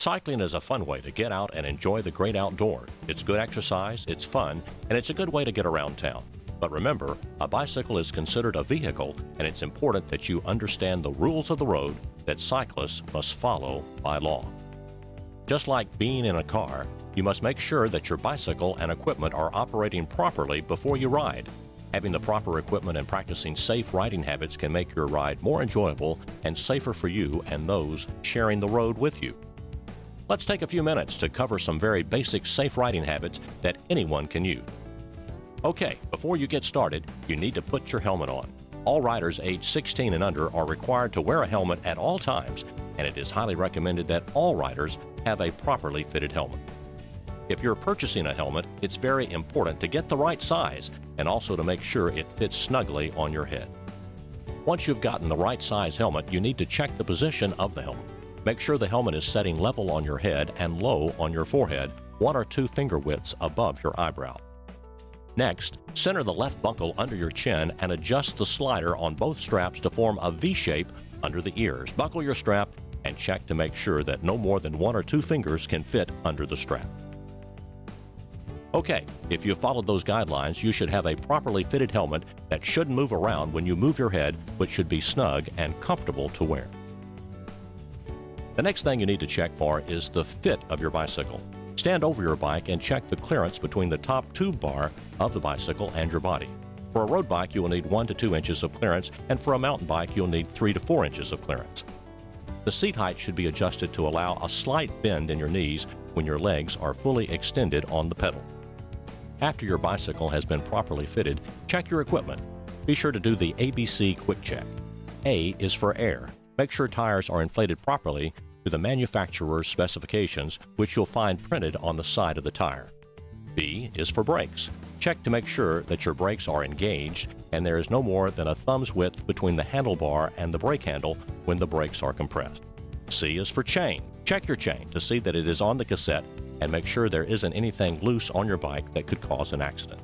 Cycling is a fun way to get out and enjoy the great outdoors. It's good exercise, it's fun, and it's a good way to get around town. But remember, a bicycle is considered a vehicle, and it's important that you understand the rules of the road that cyclists must follow by law. Just like being in a car, you must make sure that your bicycle and equipment are operating properly before you ride. Having the proper equipment and practicing safe riding habits can make your ride more enjoyable and safer for you and those sharing the road with you. Let's take a few minutes to cover some very basic safe riding habits that anyone can use. Okay, before you get started, you need to put your helmet on. All riders age 16 and under are required to wear a helmet at all times, and it is highly recommended that all riders have a properly fitted helmet. If you're purchasing a helmet, it's very important to get the right size and also to make sure it fits snugly on your head. Once you've gotten the right size helmet, you need to check the position of the helmet. Make sure the helmet is setting level on your head and low on your forehead, 1 or 2 finger widths above your eyebrow. Next, center the left buckle under your chin and adjust the slider on both straps to form a V shape under the ears. Buckle your strap and check to make sure that no more than 1 or 2 fingers can fit under the strap. Okay, if you followed those guidelines, you should have a properly fitted helmet that shouldn't move around when you move your head, but should be snug and comfortable to wear. The next thing you need to check for is the fit of your bicycle. Stand over your bike and check the clearance between the top tube bar of the bicycle and your body. For a road bike, you will need 1 to 2 inches of clearance, and for a mountain bike, you'll need 3 to 4 inches of clearance. The seat height should be adjusted to allow a slight bend in your knees when your legs are fully extended on the pedal. After your bicycle has been properly fitted, check your equipment. Be sure to do the ABC Quick Check. A is for air. Make sure tires are inflated properly to the manufacturer's specifications, which you'll find printed on the side of the tire. B is for brakes. Check to make sure that your brakes are engaged and there is no more than a thumb's width between the handlebar and the brake handle when the brakes are compressed. C is for chain. Check your chain to see that it is on the cassette and make sure there isn't anything loose on your bike that could cause an accident.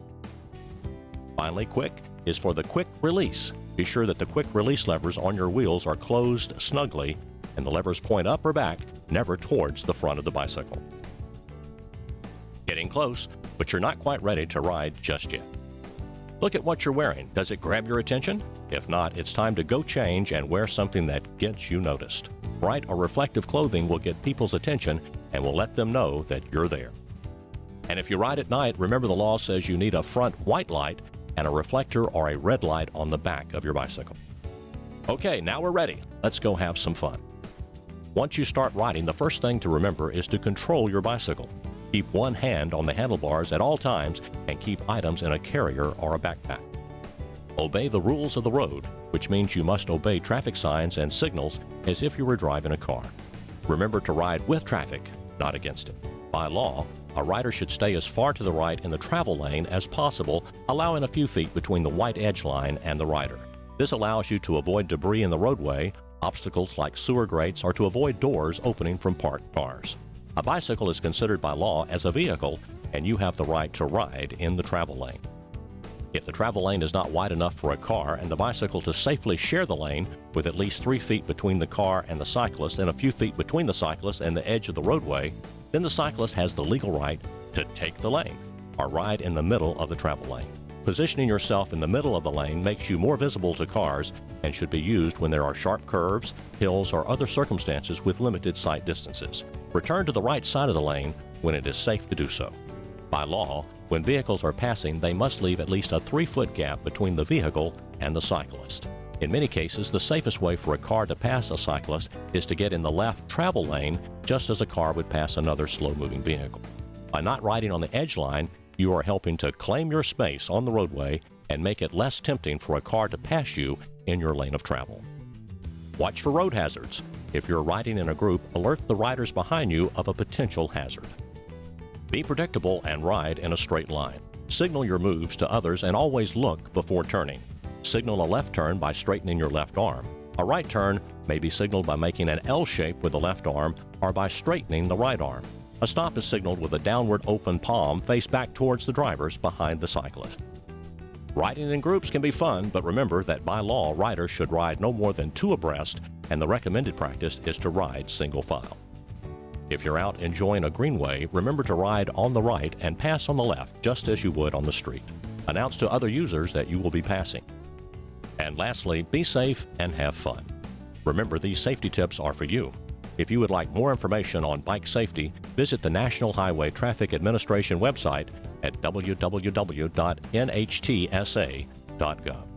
Finally, quick is for the quick release. Be sure that the quick release levers on your wheels are closed snugly and the levers point up or back, never towards the front of the bicycle. Getting close, but you're not quite ready to ride just yet. Look at what you're wearing. Does it grab your attention? If not, it's time to go change and wear something that gets you noticed. Bright or reflective clothing will get people's attention and will let them know that you're there. And if you ride at night, remember the law says you need a front white light and a reflector or a red light on the back of your bicycle. Okay, now we're ready. Let's go have some fun. Once you start riding, the first thing to remember is to control your bicycle. Keep one hand on the handlebars at all times and keep items in a carrier or a backpack. Obey the rules of the road, which means you must obey traffic signs and signals as if you were driving a car. Remember to ride with traffic, not against it. By law, a rider should stay as far to the right in the travel lane as possible, allowing a few feet between the white edge line and the rider. This allows you to avoid debris in the roadway, obstacles like sewer grates, or to avoid doors opening from parked cars. A bicycle is considered by law as a vehicle, and you have the right to ride in the travel lane. If the travel lane is not wide enough for a car and the bicycle to safely share the lane with at least 3 feet between the car and the cyclist and a few feet between the cyclist and the edge of the roadway, then the cyclist has the legal right to take the lane or ride in the middle of the travel lane. Positioning yourself in the middle of the lane makes you more visible to cars and should be used when there are sharp curves, hills, or other circumstances with limited sight distances. Return to the right side of the lane when it is safe to do so. By law, when vehicles are passing, they must leave at least a 3-foot gap between the vehicle and the cyclist. In many cases, the safest way for a car to pass a cyclist is to get in the left travel lane just as a car would pass another slow-moving vehicle. By not riding on the edge line, you are helping to claim your space on the roadway and make it less tempting for a car to pass you in your lane of travel. Watch for road hazards. If you're riding in a group, alert the riders behind you of a potential hazard. Be predictable and ride in a straight line. Signal your moves to others and always look before turning. Signal a left turn by straightening your left arm. A right turn may be signaled by making an L shape with the left arm or by straightening the right arm. A stop is signaled with a downward open palm face back towards the drivers behind the cyclist. Riding in groups can be fun, but remember that by law, riders should ride no more than 2 abreast, and the recommended practice is to ride single file. If you're out enjoying a greenway, remember to ride on the right and pass on the left, just as you would on the street. Announce to other users that you will be passing. And lastly, be safe and have fun. Remember, these safety tips are for you. If you would like more information on bike safety, visit the National Highway Traffic Administration website at www.nhtsa.gov.